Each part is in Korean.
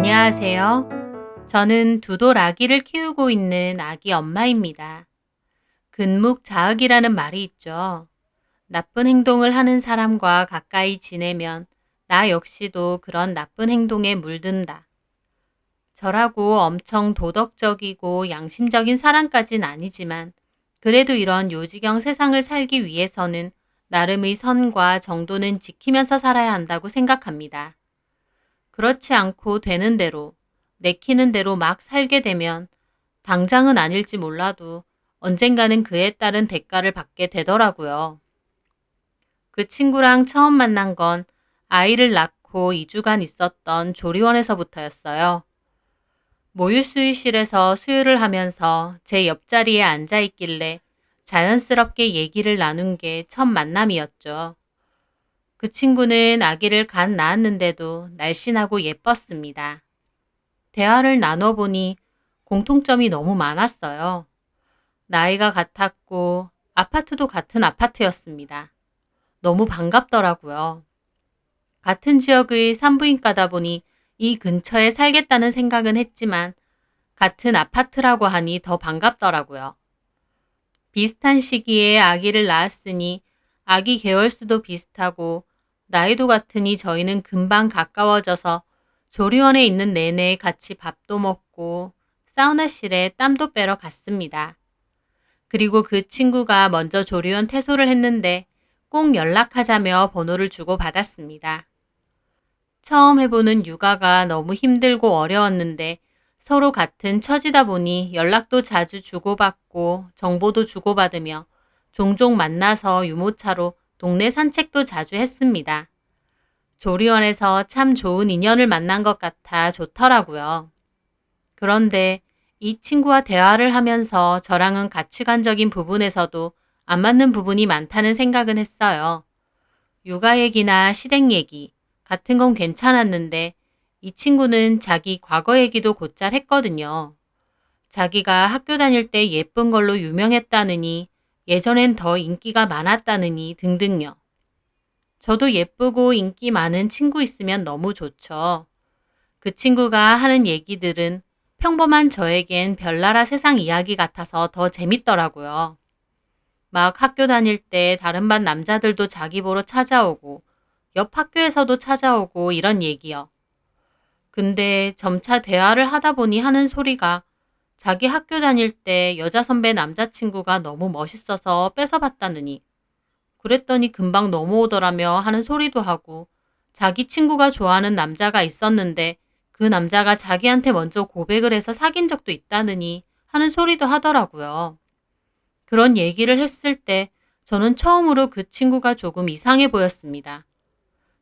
안녕하세요. 저는 두돌 아기를 키우고 있는 아기 엄마입니다. 근묵자흑이라는 말이 있죠. 나쁜 행동을 하는 사람과 가까이 지내면 나 역시도 그런 나쁜 행동에 물든다. 저라고 엄청 도덕적이고 양심적인 사람까진 아니지만 그래도 이런 요지경 세상을 살기 위해서는 나름의 선과 정도는 지키면서 살아야 한다고 생각합니다. 그렇지 않고 되는 대로, 내키는 대로 막 살게 되면 당장은 아닐지 몰라도 언젠가는 그에 따른 대가를 받게 되더라고요. 그 친구랑 처음 만난 건 아이를 낳고 2주간 있었던 조리원에서부터였어요. 모유수유실에서 수유를 하면서 제 옆자리에 앉아 있길래 자연스럽게 얘기를 나눈 게 첫 만남이었죠. 그 친구는 아기를 갓 낳았는데도 날씬하고 예뻤습니다. 대화를 나눠보니 공통점이 너무 많았어요. 나이가 같았고 아파트도 같은 아파트였습니다. 너무 반갑더라고요. 같은 지역의 산부인과다 보니 이 근처에 살겠다는 생각은 했지만 같은 아파트라고 하니 더 반갑더라고요. 비슷한 시기에 아기를 낳았으니 아기 개월수도 비슷하고 나이도 같으니 저희는 금방 가까워져서 조리원에 있는 내내 같이 밥도 먹고 사우나실에 땀도 빼러 갔습니다. 그리고 그 친구가 먼저 조리원 퇴소를 했는데 꼭 연락하자며 번호를 주고 받았습니다. 처음 해보는 육아가 너무 힘들고 어려웠는데 서로 같은 처지다 보니 연락도 자주 주고받고 정보도 주고받으며 종종 만나서 유모차로 동네 산책도 자주 했습니다. 조리원에서 참 좋은 인연을 만난 것 같아 좋더라고요. 그런데 이 친구와 대화를 하면서 저랑은 가치관적인 부분에서도 안 맞는 부분이 많다는 생각은 했어요. 육아 얘기나 시댁 얘기 같은 건 괜찮았는데 이 친구는 자기 과거 얘기도 곧잘 했거든요. 자기가 학교 다닐 때 예쁜 걸로 유명했다느니 예전엔 더 인기가 많았다느니 등등요. 저도 예쁘고 인기 많은 친구 있으면 너무 좋죠. 그 친구가 하는 얘기들은 평범한 저에겐 별나라 세상 이야기 같아서 더 재밌더라고요. 막 학교 다닐 때 다른 반 남자들도 자기 보러 찾아오고 옆 학교에서도 찾아오고 이런 얘기요. 근데 점차 대화를 하다 보니 하는 소리가 자기 학교 다닐 때 여자 선배 남자친구가 너무 멋있어서 뺏어봤다느니 그랬더니 금방 넘어오더라며 하는 소리도 하고 자기 친구가 좋아하는 남자가 있었는데 그 남자가 자기한테 먼저 고백을 해서 사귄 적도 있다느니 하는 소리도 하더라고요. 그런 얘기를 했을 때 저는 처음으로 그 친구가 조금 이상해 보였습니다.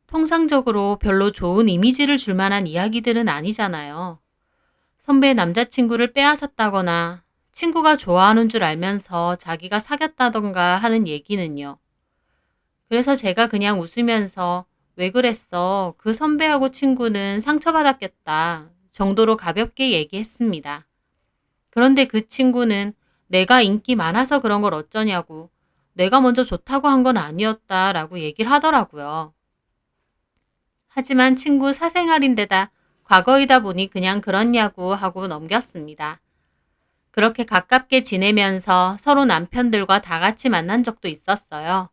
통상적으로 별로 좋은 이미지를 줄 만한 이야기들은 아니잖아요. 선배 남자친구를 빼앗았다거나 친구가 좋아하는 줄 알면서 자기가 사귀었다던가 하는 얘기는요. 그래서 제가 그냥 웃으면서 왜 그랬어? 그 선배하고 친구는 상처받았겠다 정도로 가볍게 얘기했습니다. 그런데 그 친구는 내가 인기 많아서 그런 걸 어쩌냐고 내가 먼저 좋다고 한 건 아니었다라고 얘기를 하더라고요. 하지만 친구 사생활인데다 과거이다 보니 그냥 그렇냐고 하고 넘겼습니다. 그렇게 가깝게 지내면서 서로 남편들과 다 같이 만난 적도 있었어요.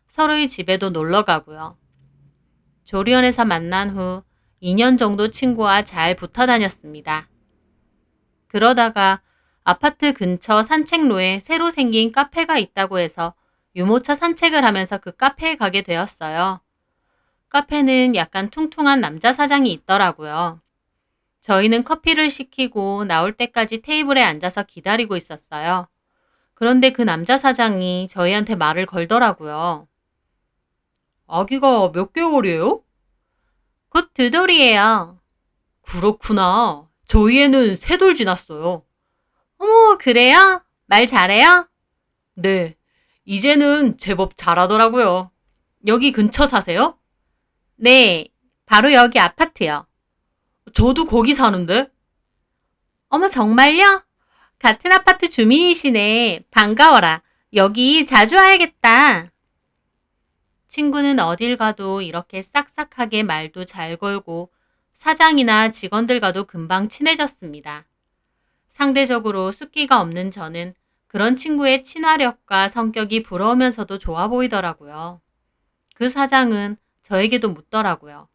서로의 집에도 놀러 가고요. 조리원에서 만난 후 2년 정도 친구와 잘 붙어 다녔습니다. 그러다가 아파트 근처 산책로에 새로 생긴 카페가 있다고 해서 유모차 산책을 하면서 그 카페에 가게 되었어요. 카페는 약간 퉁퉁한 남자 사장이 있더라고요. 저희는 커피를 시키고 나올 때까지 테이블에 앉아서 기다리고 있었어요. 그런데 그 남자 사장이 저희한테 말을 걸더라고요. 아기가 몇 개월이에요? 곧 2돌이에요. 그렇구나. 저희 애는 3돌 지났어요. 어머, 그래요? 말 잘해요? 네. 이제는 제법 잘하더라고요. 여기 근처 사세요? 네. 바로 여기 아파트요. 저도 거기 사는데. 어머, 정말요? 같은 아파트 주민이시네. 반가워라. 여기 자주 와야겠다. 친구는 어딜 가도 이렇게 싹싹하게 말도 잘 걸고 사장이나 직원들과도 금방 친해졌습니다. 상대적으로 숫기가 없는 저는 그런 친구의 친화력과 성격이 부러우면서도 좋아 보이더라고요. 그 사장은 저에게도 묻더라고요.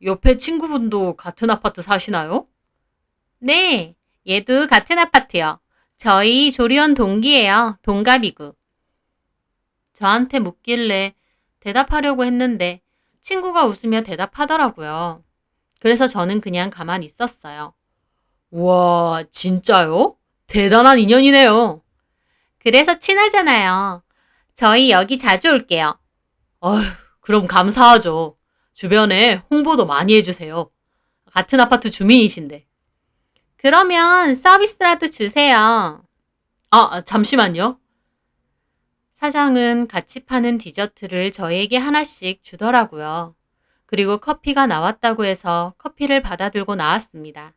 옆에 친구분도 같은 아파트 사시나요? 네, 얘도 같은 아파트요. 저희 조리원 동기예요. 동갑이고. 저한테 묻길래 대답하려고 했는데 친구가 웃으며 대답하더라고요. 그래서 저는 그냥 가만히 있었어요. 우와, 진짜요? 대단한 인연이네요. 그래서 친하잖아요. 저희 여기 자주 올게요. 어휴, 그럼 감사하죠. 주변에 홍보도 많이 해주세요. 같은 아파트 주민이신데. 그러면 서비스라도 주세요. 잠시만요. 사장은 같이 파는 디저트를 저에게 하나씩 주더라고요. 그리고 커피가 나왔다고 해서 커피를 받아 들고 나왔습니다.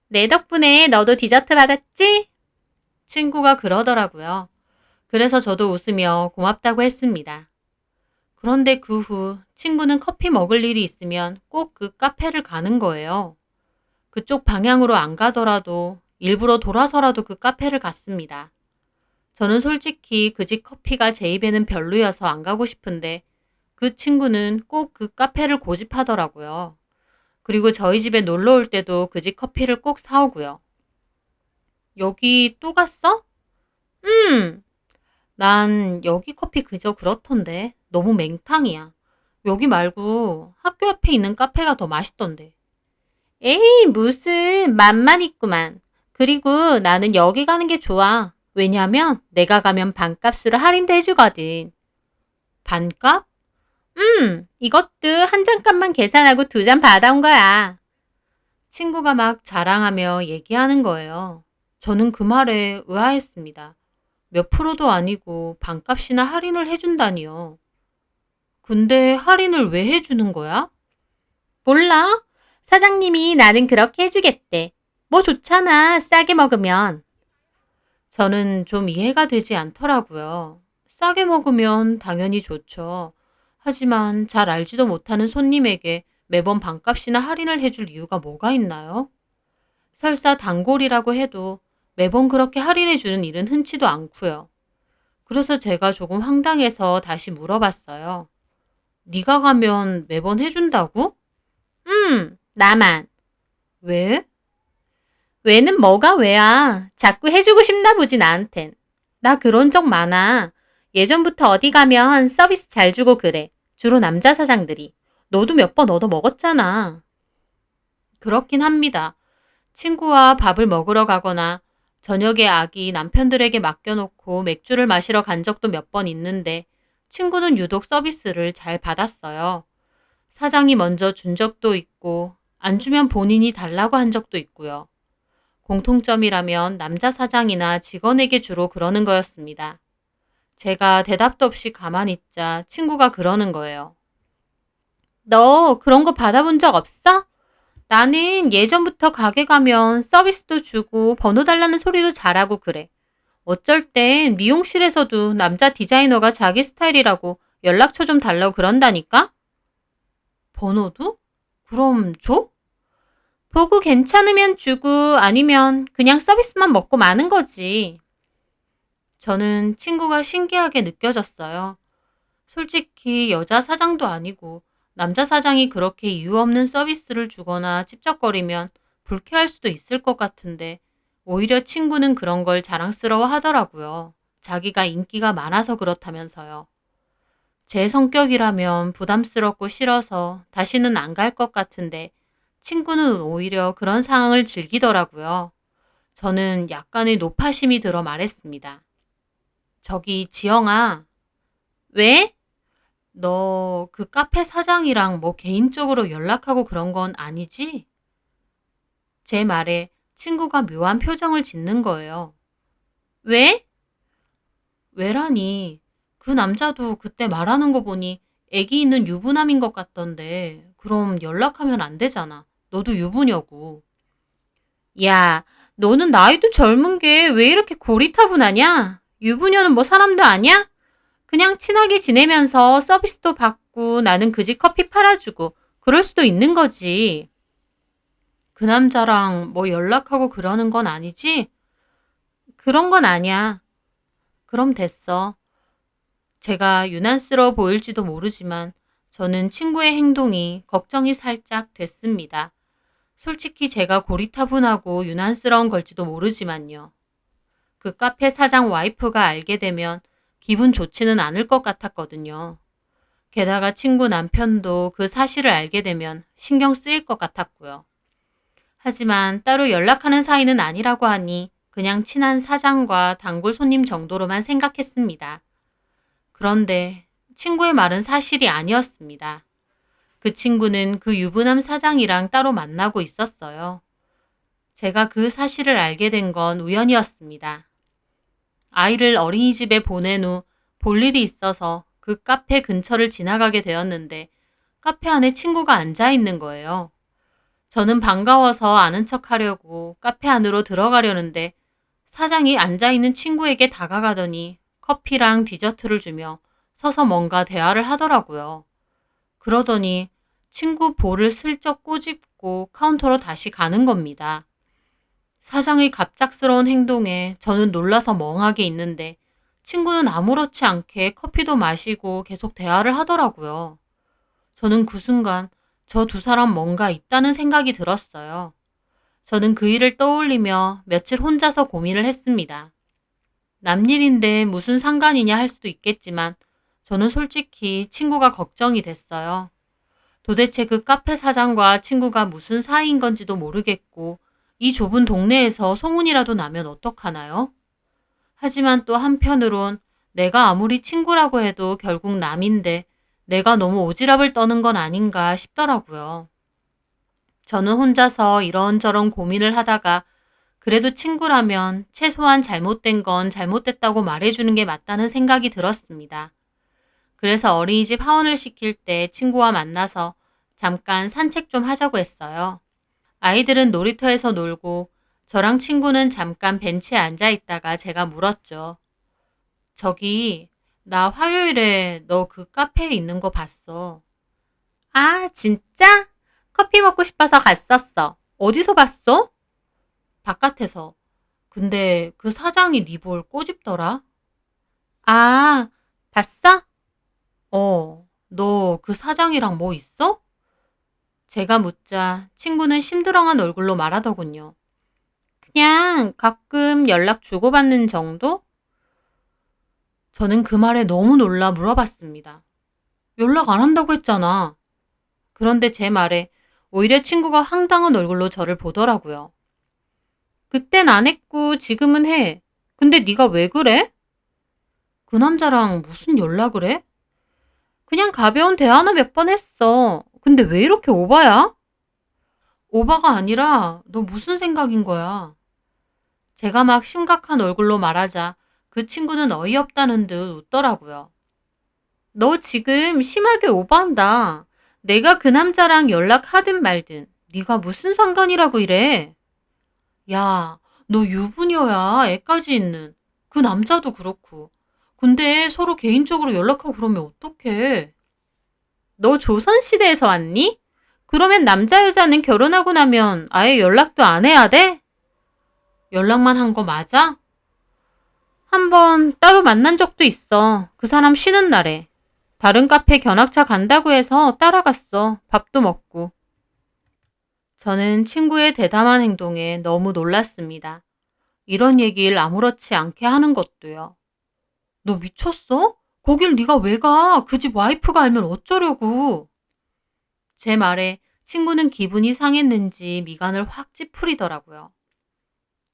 내 덕분에 너도 디저트 받았지? 친구가 그러더라고요. 그래서 저도 웃으며 고맙다고 했습니다. 그런데 그 후 친구는 커피 먹을 일이 있으면 꼭 그 카페를 가는 거예요. 그쪽 방향으로 안 가더라도 일부러 돌아서라도 그 카페를 갔습니다. 저는 솔직히 그 집 커피가 제 입에는 별로여서 안 가고 싶은데 그 친구는 꼭 그 카페를 고집하더라고요. 그리고 저희 집에 놀러 올 때도 그 집 커피를 꼭 사오고요. 여기 또 갔어? 난 여기 커피 그저 그렇던데. 너무 맹탕이야. 여기 말고 학교 옆에 있는 카페가 더 맛있던데. 에이, 무슨 맛만 있구만. 그리고 나는 여기 가는 게 좋아. 왜냐면 내가 가면 반값으로 할인도 해주거든. 반값? 이것도 한 잔값만 계산하고 두 잔 받아온 거야. 친구가 막 자랑하며 얘기하는 거예요. 저는 그 말에 의아했습니다. 몇 프로도 아니고 반값이나 할인을 해준다니요. 근데 할인을 왜 해주는 거야? 몰라. 사장님이 나는 그렇게 해주겠대. 뭐 좋잖아. 싸게 먹으면. 저는 좀 이해가 되지 않더라고요. 싸게 먹으면 당연히 좋죠. 하지만 잘 알지도 못하는 손님에게 매번 반값이나 할인을 해줄 이유가 뭐가 있나요? 설사 단골이라고 해도 매번 그렇게 할인해주는 일은 흔치도 않고요. 그래서 제가 조금 황당해서 다시 물어봤어요. 네가 가면 매번 해준다고? 나만. 왜? 왜는 뭐가 왜야. 자꾸 해주고 싶나 보지 나한텐. 나 그런 적 많아. 예전부터 어디 가면 서비스 잘 주고 그래. 주로 남자 사장들이. 너도 몇 번 얻어 먹었잖아. 그렇긴 합니다. 친구와 밥을 먹으러 가거나 저녁에 아기 남편들에게 맡겨놓고 맥주를 마시러 간 적도 몇 번 있는데 친구는 유독 서비스를 잘 받았어요. 사장이 먼저 준 적도 있고 안 주면 본인이 달라고 한 적도 있고요. 공통점이라면 남자 사장이나 직원에게 주로 그러는 거였습니다. 제가 대답도 없이 가만히 있자 친구가 그러는 거예요. 너 그런 거 받아본 적 없어? 나는 예전부터 가게 가면 서비스도 주고 번호 달라는 소리도 잘하고 그래. 어쩔 땐 미용실에서도 남자 디자이너가 자기 스타일이라고 연락처 좀 달라고 그런다니까? 번호도? 그럼 줘? 보고 괜찮으면 주고 아니면 그냥 서비스만 먹고 마는 거지. 저는 친구가 신기하게 느껴졌어요. 솔직히 여자 사장도 아니고 남자 사장이 그렇게 이유 없는 서비스를 주거나 찝쩍거리면 불쾌할 수도 있을 것 같은데 오히려 친구는 그런 걸 자랑스러워 하더라고요. 자기가 인기가 많아서 그렇다면서요. 제 성격이라면 부담스럽고 싫어서 다시는 안 갈 것 같은데 친구는 오히려 그런 상황을 즐기더라고요. 저는 약간의 노파심이 들어 말했습니다. 저기 지영아, 왜? 너 그 카페 사장이랑 뭐 개인적으로 연락하고 그런 건 아니지? 제 말에 친구가 묘한 표정을 짓는 거예요. 왜? 왜라니? 그 남자도 그때 말하는 거 보니 애기 있는 유부남인 것 같던데 그럼 연락하면 안 되잖아. 너도 유부녀고. 야, 너는 나이도 젊은 게 왜 이렇게 고리타분하냐? 유부녀는 뭐 사람도 아니야? 그냥 친하게 지내면서 서비스도 받고 나는 그 집 커피 팔아주고 그럴 수도 있는 거지. 그 남자랑 뭐 연락하고 그러는 건 아니지? 그런 건 아니야. 그럼 됐어. 제가 유난스러워 보일지도 모르지만 저는 친구의 행동이 걱정이 살짝 됐습니다. 솔직히 제가 고리타분하고 유난스러운 걸지도 모르지만요. 그 카페 사장 와이프가 알게 되면 기분 좋지는 않을 것 같았거든요. 게다가 친구 남편도 그 사실을 알게 되면 신경 쓰일 것 같았고요. 하지만 따로 연락하는 사이는 아니라고 하니 그냥 친한 사장과 단골 손님 정도로만 생각했습니다. 그런데 친구의 말은 사실이 아니었습니다. 그 친구는 그 유부남 사장이랑 따로 만나고 있었어요. 제가 그 사실을 알게 된 건 우연이었습니다. 아이를 어린이집에 보낸 후 볼 일이 있어서 그 카페 근처를 지나가게 되었는데 카페 안에 친구가 앉아 있는 거예요. 저는 반가워서 아는 척 하려고 카페 안으로 들어가려는데 사장이 앉아있는 친구에게 다가가더니 커피랑 디저트를 주며 서서 뭔가 대화를 하더라고요. 그러더니 친구 볼을 슬쩍 꼬집고 카운터로 다시 가는 겁니다. 사장의 갑작스러운 행동에 저는 놀라서 멍하게 있는데 친구는 아무렇지 않게 커피도 마시고 계속 대화를 하더라고요. 저는 그 순간 저 두 사람 뭔가 있다는 생각이 들었어요. 저는 그 일을 떠올리며 며칠 혼자서 고민을 했습니다. 남일인데 무슨 상관이냐 할 수도 있겠지만 저는 솔직히 친구가 걱정이 됐어요. 도대체 그 카페 사장과 친구가 무슨 사이인 건지도 모르겠고 이 좁은 동네에서 소문이라도 나면 어떡하나요? 하지만 또 한편으론 내가 아무리 친구라고 해도 결국 남인데 내가 너무 오지랖을 떠는 건 아닌가 싶더라고요. 저는 혼자서 이런저런 고민을 하다가 그래도 친구라면 최소한 잘못된 건 잘못됐다고 말해주는 게 맞다는 생각이 들었습니다. 그래서 어린이집 하원을 시킬 때 친구와 만나서 잠깐 산책 좀 하자고 했어요. 아이들은 놀이터에서 놀고 저랑 친구는 잠깐 벤치에 앉아 있다가 제가 물었죠. 저기, 나 화요일에 너 그 카페에 있는 거 봤어. 아, 진짜? 커피 먹고 싶어서 갔었어. 어디서 봤어? 바깥에서. 근데 그 사장이 네 볼 꼬집더라. 아, 봤어? 너 그 사장이랑 뭐 있어? 제가 묻자 친구는 심드렁한 얼굴로 말하더군요. 그냥 가끔 연락 주고받는 정도? 저는 그 말에 너무 놀라 물어봤습니다. 연락 안 한다고 했잖아. 그런데 제 말에 오히려 친구가 황당한 얼굴로 저를 보더라고요. 그땐 안 했고 지금은 해. 근데 네가 왜 그래? 그 남자랑 무슨 연락을 해? 그냥 가벼운 대화나 몇 번 했어. 근데 왜 이렇게 오바야? 오바가 아니라 너 무슨 생각인 거야? 제가 막 심각한 얼굴로 말하자 그 친구는 어이없다는 듯 웃더라고요. 너 지금 심하게 오버한다. 내가 그 남자랑 연락하든 말든 네가 무슨 상관이라고 이래. 야, 너 유부녀야. 애까지 있는. 그 남자도 그렇고. 근데 서로 개인적으로 연락하고 그러면 어떡해. 너 조선시대에서 왔니? 그러면 남자 여자는 결혼하고 나면 아예 연락도 안 해야 돼? 연락만 한 거 맞아? 한 번 따로 만난 적도 있어. 그 사람 쉬는 날에. 다른 카페 견학차 간다고 해서 따라갔어. 밥도 먹고. 저는 친구의 대담한 행동에 너무 놀랐습니다. 이런 얘기를 아무렇지 않게 하는 것도요. 너 미쳤어? 거길 네가 왜 가? 그 집 와이프가 알면 어쩌려고. 제 말에 친구는 기분이 상했는지 미간을 확 찌푸리더라고요.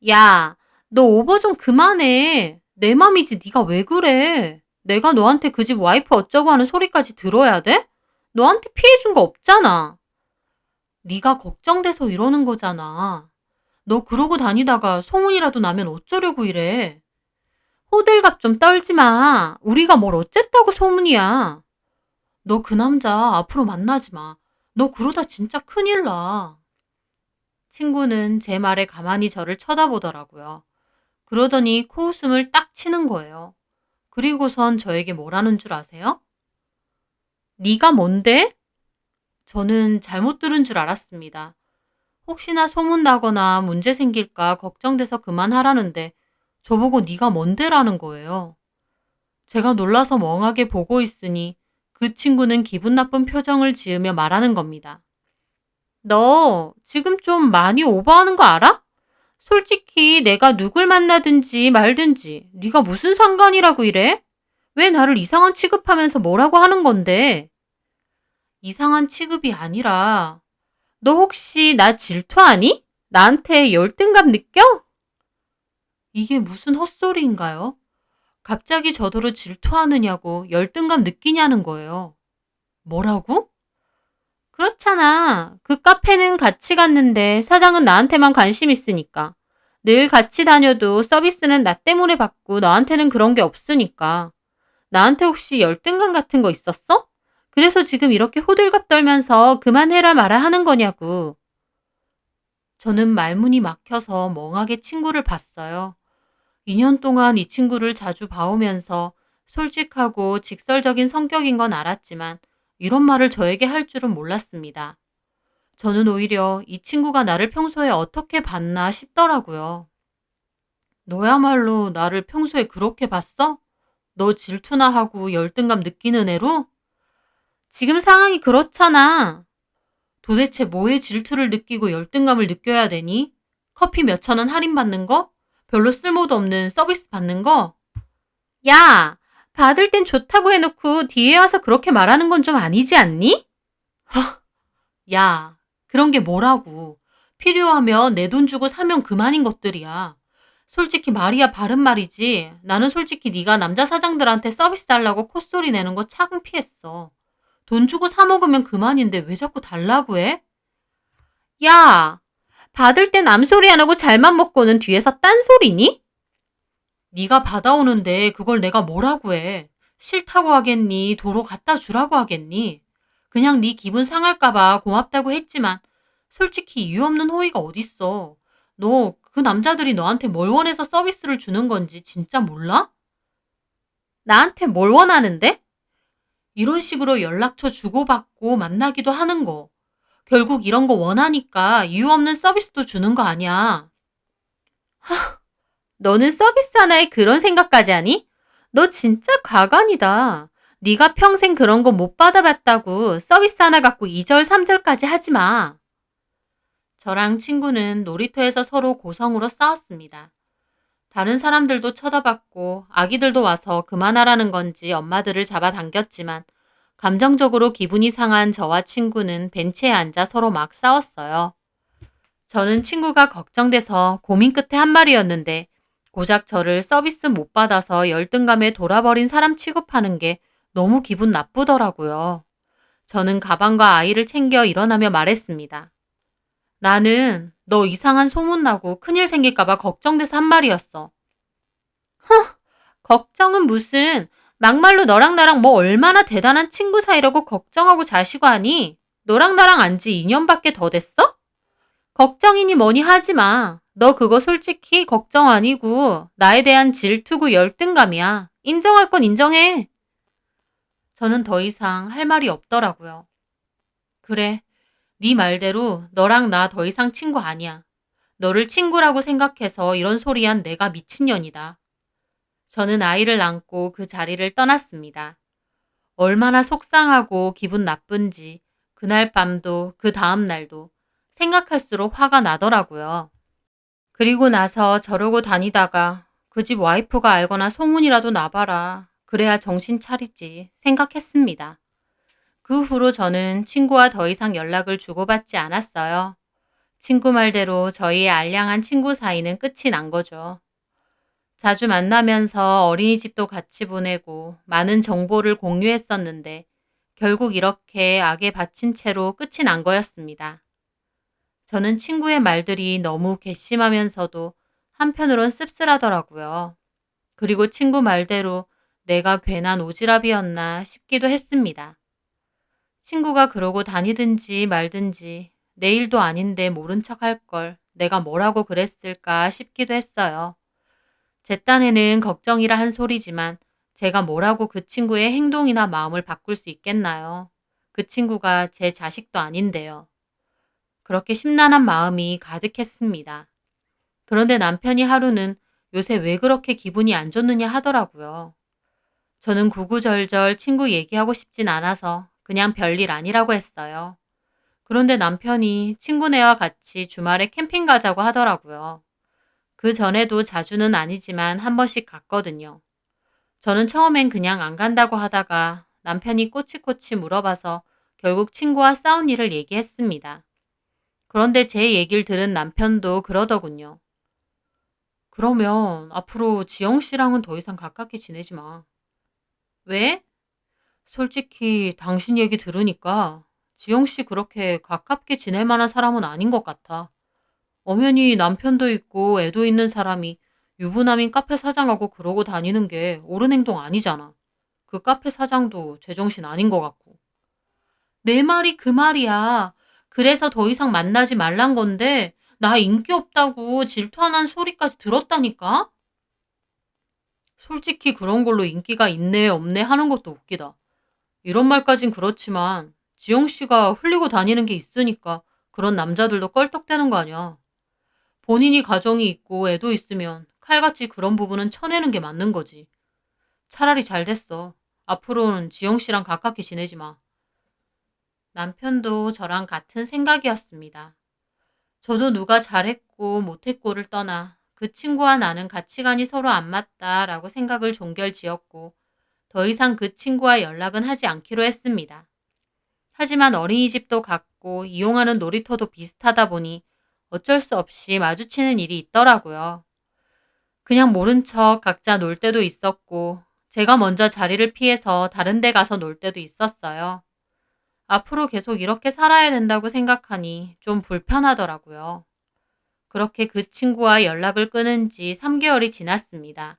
야, 너 오버 좀 그만해. 내 맘이지 네가 왜 그래. 내가 너한테 그 집 와이프 어쩌고 하는 소리까지 들어야 돼? 너한테 피해 준 거 없잖아. 네가 걱정돼서 이러는 거잖아. 너 그러고 다니다가 소문이라도 나면 어쩌려고 이래. 호들갑 좀 떨지 마. 우리가 뭘 어쨌다고 소문이야. 너 그 남자 앞으로 만나지 마. 너 그러다 진짜 큰일 나. 친구는 제 말에 가만히 저를 쳐다보더라고요. 그러더니 코웃음을 딱 치는 거예요. 그리고선 저에게 뭐라는 줄 아세요? 네가 뭔데? 저는 잘못 들은 줄 알았습니다. 혹시나 소문나거나 문제 생길까 걱정돼서 그만하라는데 저보고 네가 뭔데라는 거예요. 제가 놀라서 멍하게 보고 있으니 그 친구는 기분 나쁜 표정을 지으며 말하는 겁니다. 너 지금 좀 많이 오버하는 거 알아? 솔직히 내가 누굴 만나든지 말든지 네가 무슨 상관이라고 이래? 왜 나를 이상한 취급하면서 뭐라고 하는 건데? 이상한 취급이 아니라 너 혹시 나 질투하니? 나한테 열등감 느껴? 이게 무슨 헛소리인가요? 갑자기 저더러 질투하느냐고 열등감 느끼냐는 거예요. 뭐라고? 그렇잖아. 그 카페는 같이 갔는데 사장은 나한테만 관심 있으니까. 늘 같이 다녀도 서비스는 나 때문에 받고 너한테는 그런 게 없으니까. 나한테 혹시 열등감 같은 거 있었어? 그래서 지금 이렇게 호들갑 떨면서 그만해라 말아 하는 거냐고. 저는 말문이 막혀서 멍하게 친구를 봤어요. 2년 동안 이 친구를 자주 봐오면서 솔직하고 직설적인 성격인 건 알았지만 이런 말을 저에게 할 줄은 몰랐습니다. 저는 오히려 이 친구가 나를 평소에 어떻게 봤나 싶더라고요. 너야말로 나를 평소에 그렇게 봤어? 너 질투나 하고 열등감 느끼는 애로? 지금 상황이 그렇잖아. 도대체 뭐에 질투를 느끼고 열등감을 느껴야 되니? 커피 몇천 원 할인받는 거? 별로 쓸모도 없는 서비스 받는 거? 야, 받을 땐 좋다고 해놓고 뒤에 와서 그렇게 말하는 건 좀 아니지 않니? 야, 그런 게 뭐라고. 필요하면 내 돈 주고 사면 그만인 것들이야. 솔직히 말이야 바른 말이지. 나는 솔직히 네가 남자 사장들한테 서비스 달라고 콧소리 내는 거 창피했어. 돈 주고 사 먹으면 그만인데 왜 자꾸 달라고 해? 야, 받을 땐 암소리 안 하고 잘만 먹고는 뒤에서 딴소리니? 네가 받아오는데 그걸 내가 뭐라고 해. 싫다고 하겠니? 도로 갖다 주라고 하겠니? 그냥 네 기분 상할까 봐 고맙다고 했지만 솔직히 이유 없는 호의가 어딨어. 너 그 남자들이 너한테 뭘 원해서 서비스를 주는 건지 진짜 몰라? 나한테 뭘 원하는데? 이런 식으로 연락처 주고받고 만나기도 하는 거. 결국 이런 거 원하니까 이유 없는 서비스도 주는 거 아니야. 너는 서비스 하나에 그런 생각까지 하니? 너 진짜 가관이다. 네가 평생 그런 거 못 받아봤다고 서비스 하나 갖고 2절, 3절까지 하지 마. 저랑 친구는 놀이터에서 서로 고성으로 싸웠습니다. 다른 사람들도 쳐다봤고 아기들도 와서 그만하라는 건지 엄마들을 잡아당겼지만 감정적으로 기분이 상한 저와 친구는 벤치에 앉아 서로 막 싸웠어요. 저는 친구가 걱정돼서 고민 끝에 한 말이었는데 고작 저를 서비스 못 받아서 열등감에 돌아버린 사람 취급하는 게 너무 기분 나쁘더라고요. 저는 가방과 아이를 챙겨 일어나며 말했습니다. 나는 너 이상한 소문나고 큰일 생길까봐 걱정돼서 한 말이었어. 걱정은 무슨, 막말로 너랑 나랑 뭐 얼마나 대단한 친구 사이라고 걱정하고 자시고 하니? 너랑 나랑 안 지 2년밖에 더 됐어? 걱정이니 뭐니 하지 마. 너 그거 솔직히 걱정 아니고 나에 대한 질투고 열등감이야. 인정할 건 인정해. 저는 더 이상 할 말이 없더라고요. 그래, 네 말대로 너랑 나 더 이상 친구 아니야. 너를 친구라고 생각해서 이런 소리 한 내가 미친년이다. 저는 아이를 안고 그 자리를 떠났습니다. 얼마나 속상하고 기분 나쁜지 그날 밤도 그 다음 날도 생각할수록 화가 나더라고요. 그리고 나서 저러고 다니다가 그 집 와이프가 알거나 소문이라도 나봐라. 그래야 정신 차리지 생각했습니다. 그 후로 저는 친구와 더 이상 연락을 주고받지 않았어요. 친구 말대로 저희의 알량한 친구 사이는 끝이 난 거죠. 자주 만나면서 어린이집도 같이 보내고 많은 정보를 공유했었는데 결국 이렇게 악에 바친 채로 끝이 난 거였습니다. 저는 친구의 말들이 너무 괘씸하면서도 한편으론 씁쓸하더라고요. 그리고 친구 말대로 내가 괜한 오지랖이었나 싶기도 했습니다. 친구가 그러고 다니든지 말든지 내 일도 아닌데 모른 척 할 걸 내가 뭐라고 그랬을까 싶기도 했어요. 제 딴에는 걱정이라 한 소리지만 제가 뭐라고 그 친구의 행동이나 마음을 바꿀 수 있겠나요? 그 친구가 제 자식도 아닌데요. 그렇게 심란한 마음이 가득했습니다. 그런데 남편이 하루는 요새 왜 그렇게 기분이 안 좋느냐 하더라고요. 저는 구구절절 친구 얘기하고 싶진 않아서 그냥 별일 아니라고 했어요. 그런데 남편이 친구네와 같이 주말에 캠핑 가자고 하더라고요. 그 전에도 자주는 아니지만 한 번씩 갔거든요. 저는 처음엔 그냥 안 간다고 하다가 남편이 꼬치꼬치 물어봐서 결국 친구와 싸운 일을 얘기했습니다. 그런데 제 얘기를 들은 남편도 그러더군요. 그러면 앞으로 지영 씨랑은 더 이상 가깝게 지내지 마. 왜? 솔직히 당신 얘기 들으니까 지영 씨 그렇게 가깝게 지낼 만한 사람은 아닌 것 같아. 엄연히 남편도 있고 애도 있는 사람이 유부남인 카페 사장하고 그러고 다니는 게 옳은 행동 아니잖아. 그 카페 사장도 제정신 아닌 것 같고. 내 말이 그 말이야. 그래서 더 이상 만나지 말란 건데 나 인기 없다고 질투하는 소리까지 들었다니까? 솔직히 그런 걸로 인기가 있네 없네 하는 것도 웃기다. 이런 말까진 그렇지만 지영 씨가 흘리고 다니는 게 있으니까 그런 남자들도 껄떡대는 거 아니야. 본인이 가정이 있고 애도 있으면 칼같이 그런 부분은 쳐내는 게 맞는 거지. 차라리 잘 됐어. 앞으로는 지영 씨랑 가깝게 지내지 마. 남편도 저랑 같은 생각이었습니다. 저도 누가 잘했고 못했고를 떠나 그 친구와 나는 가치관이 서로 안 맞다라고 생각을 종결 지었고 더 이상 그 친구와 연락은 하지 않기로 했습니다. 하지만 어린이집도 같고 이용하는 놀이터도 비슷하다 보니 어쩔 수 없이 마주치는 일이 있더라고요. 그냥 모른 척 각자 놀 때도 있었고 제가 먼저 자리를 피해서 다른 데 가서 놀 때도 있었어요. 앞으로 계속 이렇게 살아야 된다고 생각하니 좀 불편하더라고요. 그렇게 그 친구와 연락을 끊은 지 3개월이 지났습니다.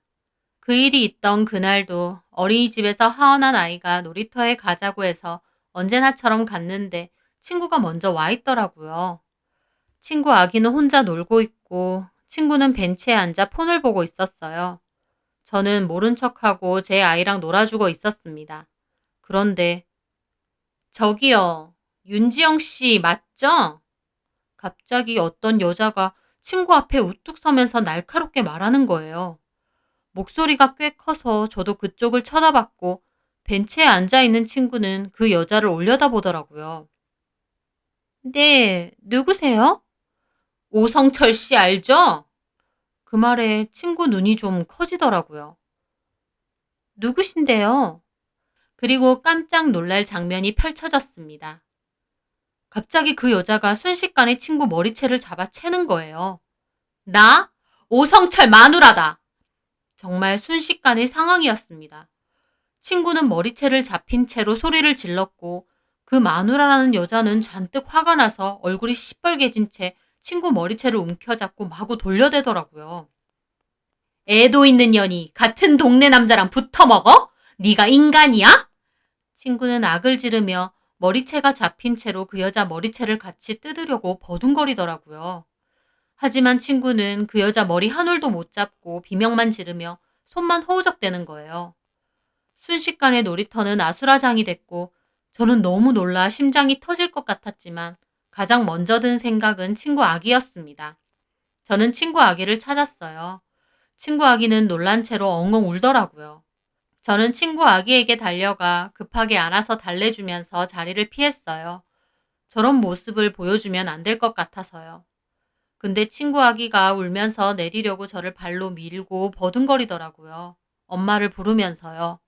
그 일이 있던 그날도 어린이집에서 하원한 아이가 놀이터에 가자고 해서 언제나처럼 갔는데 친구가 먼저 와 있더라고요. 친구 아기는 혼자 놀고 있고 친구는 벤치에 앉아 폰을 보고 있었어요. 저는 모른 척하고 제 아이랑 놀아주고 있었습니다. 그런데 저기요, 윤지영 씨 맞죠? 갑자기 어떤 여자가 친구 앞에 우뚝 서면서 날카롭게 말하는 거예요. 목소리가 꽤 커서 저도 그쪽을 쳐다봤고 벤치에 앉아있는 친구는 그 여자를 올려다보더라고요. 네, 누구세요? 오성철 씨 알죠? 그 말에 친구 눈이 좀 커지더라고요. 누구신데요? 그리고 깜짝 놀랄 장면이 펼쳐졌습니다. 갑자기 그 여자가 순식간에 친구 머리채를 잡아 채는 거예요. 나? 오성철 마누라다! 정말 순식간의 상황이었습니다. 친구는 머리채를 잡힌 채로 소리를 질렀고 그 마누라라는 여자는 잔뜩 화가 나서 얼굴이 시뻘개진 채 친구 머리채를 움켜잡고 마구 돌려대더라고요. 애도 있는 년이 같은 동네 남자랑 붙어먹어? 네가 인간이야? 친구는 악을 지르며 머리채가 잡힌 채로 그 여자 머리채를 같이 뜯으려고 버둥거리더라고요. 하지만 친구는 그 여자 머리 한 올도 못 잡고 비명만 지르며 손만 허우적대는 거예요. 순식간에 놀이터는 아수라장이 됐고 저는 너무 놀라 심장이 터질 것 같았지만 가장 먼저 든 생각은 친구 아기였습니다. 저는 친구 아기를 찾았어요. 친구 아기는 놀란 채로 엉엉 울더라고요. 저는 친구 아기에게 달려가 급하게 안아서 달래주면서 자리를 피했어요. 저런 모습을 보여주면 안 될 것 같아서요. 근데 친구 아기가 울면서 내리려고 저를 발로 밀고 버둥거리더라고요. 엄마를 부르면서요.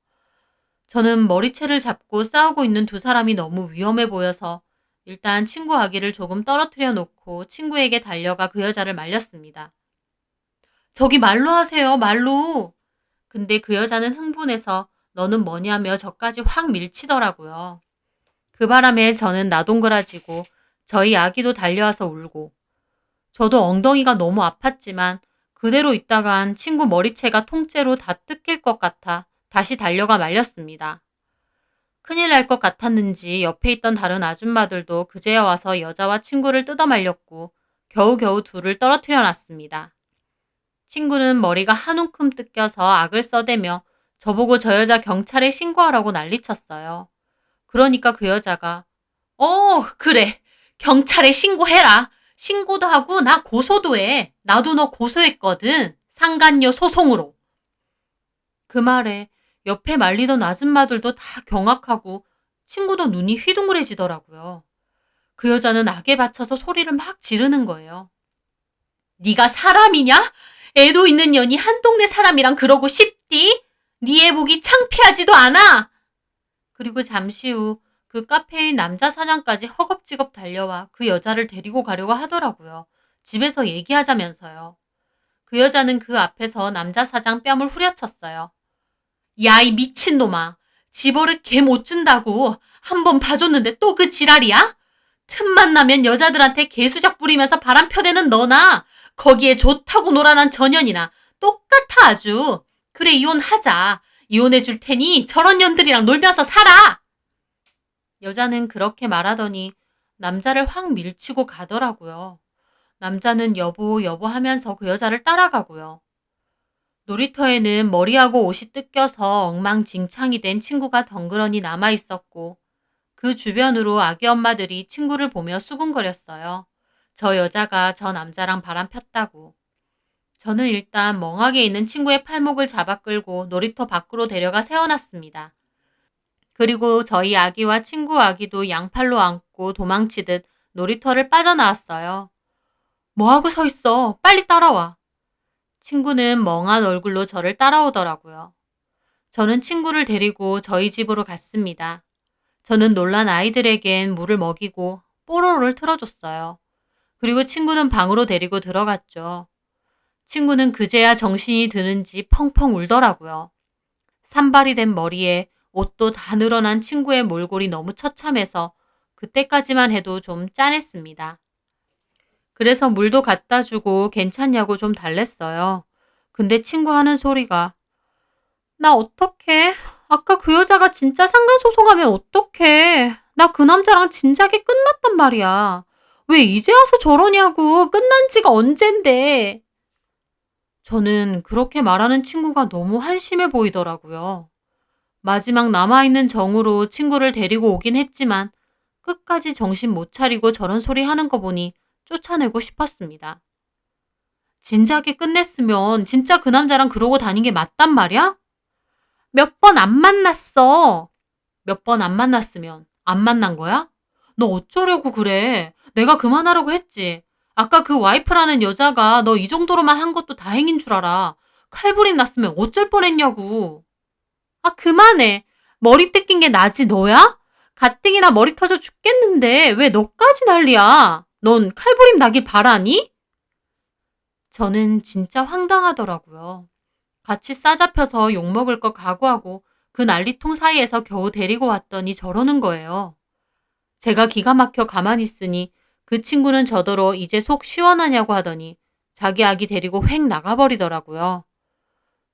저는 머리채를 잡고 싸우고 있는 두 사람이 너무 위험해 보여서 일단 친구 아기를 조금 떨어뜨려 놓고 친구에게 달려가 그 여자를 말렸습니다. 저기 말로 하세요, 말로. 근데 그 여자는 흥분해서 너는 뭐냐며 저까지 확 밀치더라고요. 그 바람에 저는 나동그라지고 저희 아기도 달려와서 울고 저도 엉덩이가 너무 아팠지만 그대로 있다간 친구 머리채가 통째로 다 뜯길 것 같아 다시 달려가 말렸습니다. 큰일 날 것 같았는지 옆에 있던 다른 아줌마들도 그제야 와서 여자와 친구를 뜯어 말렸고 겨우겨우 둘을 떨어뜨려 놨습니다. 친구는 머리가 한 움큼 뜯겨서 악을 써대며 저보고 저 여자 경찰에 신고하라고 난리쳤어요. 그러니까 그 여자가 그래. 경찰에 신고해라. 신고도 하고 나 고소도 해. 나도 너 고소했거든. 상간녀 소송으로. 그 말에 옆에 말리던 아줌마들도 다 경악하고 친구도 눈이 휘둥그레지더라고요. 그 여자는 악에 받쳐서 소리를 막 지르는 거예요. 네가 사람이냐? 애도 있는 년이 한 동네 사람이랑 그러고 싶디? 네 애복이 창피하지도 않아. 그리고 잠시 후 그 카페인 남자 사장까지 허겁지겁 달려와 그 여자를 데리고 가려고 하더라고요. 집에서 얘기하자면서요. 그 여자는 그 앞에서 남자 사장 뺨을 후려쳤어요. 야, 이 미친놈아. 집어를 개 못 준다고 한 번 봐줬는데 또 그 지랄이야? 틈만 나면 여자들한테 개수작 부리면서 바람 펴대는 너나 거기에 좋다고 놀아난 전현이나 똑같아 아주. 그래 이혼하자. 이혼해 줄 테니 저런 년들이랑 놀면서 살아. 여자는 그렇게 말하더니 남자를 확 밀치고 가더라고요. 남자는 여보 여보 하면서 그 여자를 따라가고요. 놀이터에는 머리하고 옷이 뜯겨서 엉망진창이 된 친구가 덩그러니 남아있었고 그 주변으로 아기 엄마들이 친구를 보며 수군거렸어요. 저 여자가 저 남자랑 바람 폈다고. 저는 일단 멍하게 있는 친구의 팔목을 잡아 끌고 놀이터 밖으로 데려가 세워놨습니다. 그리고 저희 아기와 친구 아기도 양팔로 안고 도망치듯 놀이터를 빠져나왔어요. 뭐하고 서 있어? 빨리 따라와. 친구는 멍한 얼굴로 저를 따라오더라고요. 저는 친구를 데리고 저희 집으로 갔습니다. 저는 놀란 아이들에겐 물을 먹이고 뽀로로를 틀어줬어요. 그리고 친구는 방으로 데리고 들어갔죠. 친구는 그제야 정신이 드는지 펑펑 울더라고요. 산발이 된 머리에 옷도 다 늘어난 친구의 몰골이 너무 처참해서 그때까지만 해도 좀 짠했습니다. 그래서 물도 갖다 주고 괜찮냐고 좀 달랬어요. 근데 친구 하는 소리가 나 어떡해? 아까 그 여자가 진짜 상간소송하면 어떡해? 나 그 남자랑 진작에 끝났단 말이야. 왜 이제 와서 저러냐고. 끝난 지가 언젠데. 저는 그렇게 말하는 친구가 너무 한심해 보이더라고요. 마지막 남아있는 정으로 친구를 데리고 오긴 했지만 끝까지 정신 못 차리고 저런 소리 하는 거 보니 쫓아내고 싶었습니다. 진작에 끝냈으면 진짜 그 남자랑 그러고 다닌 게 맞단 말이야? 몇 번 안 만났어. 몇 번 안 만났으면 안 만난 거야? 너 어쩌려고 그래? 내가 그만하라고 했지. 아까 그 와이프라는 여자가 너 이 정도로만 한 것도 다행인 줄 알아. 칼부림 났으면 어쩔 뻔했냐고. 아, 그만해. 머리 뜯긴 게 나지 너야? 가뜩이나 머리 터져 죽겠는데 왜 너까지 난리야? 넌 칼부림 나길 바라니? 저는 진짜 황당하더라고요. 같이 싸잡혀서 욕먹을 거 각오하고 그 난리통 사이에서 겨우 데리고 왔더니 저러는 거예요. 제가 기가 막혀 가만히 있으니 그 친구는 저더러 이제 속 시원하냐고 하더니 자기 아기 데리고 획 나가버리더라고요.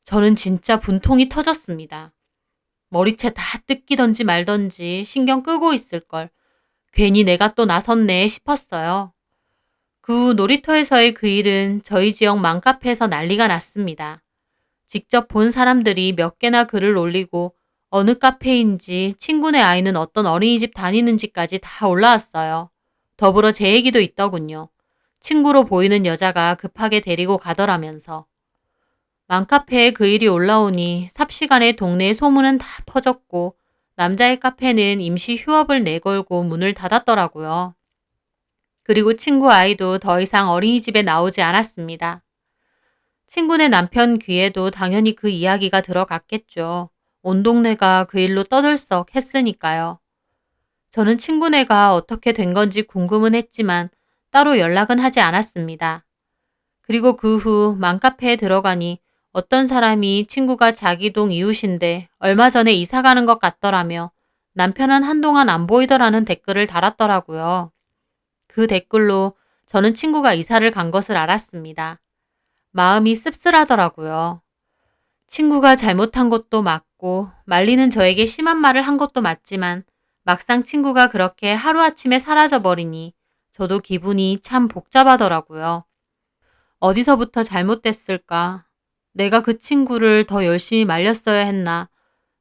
저는 진짜 분통이 터졌습니다. 머리채 다 뜯기던지 말던지 신경 끄고 있을걸. 괜히 내가 또 나섰네 싶었어요. 그 후 놀이터에서의 그 일은 저희 지역 맘카페에서 난리가 났습니다. 직접 본 사람들이 몇 개나 글을 올리고 어느 카페인지 친구네 아이는 어떤 어린이집 다니는지까지 다 올라왔어요. 더불어 제 얘기도 있더군요. 친구로 보이는 여자가 급하게 데리고 가더라면서. 맘카페에 그 일이 올라오니 삽시간에 동네에 소문은 다 퍼졌고 남자의 카페는 임시 휴업을 내걸고 문을 닫았더라고요. 그리고 친구 아이도 더 이상 어린이집에 나오지 않았습니다. 친구네 남편 귀에도 당연히 그 이야기가 들어갔겠죠. 온 동네가 그 일로 떠들썩 했으니까요. 저는 친구네가 어떻게 된 건지 궁금은 했지만 따로 연락은 하지 않았습니다. 그리고 그 후 맘카페에 들어가니 어떤 사람이 친구가 자기 동 이웃인데 얼마 전에 이사 가는 것 같더라며 남편은 한동안 안 보이더라는 댓글을 달았더라고요. 그 댓글로 저는 친구가 이사를 간 것을 알았습니다. 마음이 씁쓸하더라고요. 친구가 잘못한 것도 맞고 말리는 저에게 심한 말을 한 것도 맞지만 막상 친구가 그렇게 하루아침에 사라져버리니 저도 기분이 참 복잡하더라고요. 어디서부터 잘못됐을까? 내가 그 친구를 더 열심히 말렸어야 했나?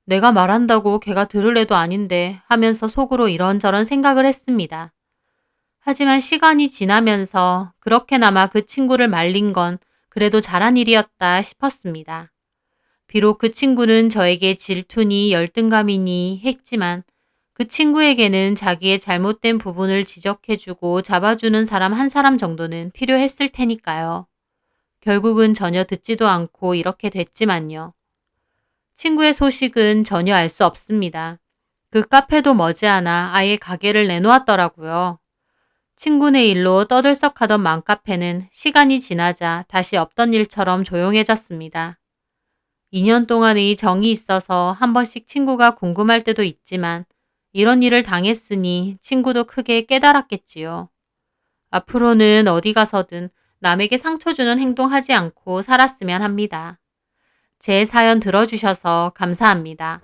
내가 말한다고 걔가 들을 애도 아닌데 하면서 속으로 이런저런 생각을 했습니다. 하지만 시간이 지나면서 그렇게나마 그 친구를 말린 건 그래도 잘한 일이었다 싶었습니다. 비록 그 친구는 저에게 질투니 열등감이니 했지만 그 친구에게는 자기의 잘못된 부분을 지적해주고 잡아주는 사람 한 사람 정도는 필요했을 테니까요. 결국은 전혀 듣지도 않고 이렇게 됐지만요. 친구의 소식은 전혀 알 수 없습니다. 그 카페도 머지않아 아예 가게를 내놓았더라고요. 친구네 일로 떠들썩하던 맘카페는 시간이 지나자 다시 없던 일처럼 조용해졌습니다. 2년 동안의 정이 있어서 한 번씩 친구가 궁금할 때도 있지만 이런 일을 당했으니 친구도 크게 깨달았겠지요. 앞으로는 어디 가서든 남에게 상처 주는 행동하지 않고 살았으면 합니다. 제 사연 들어주셔서 감사합니다.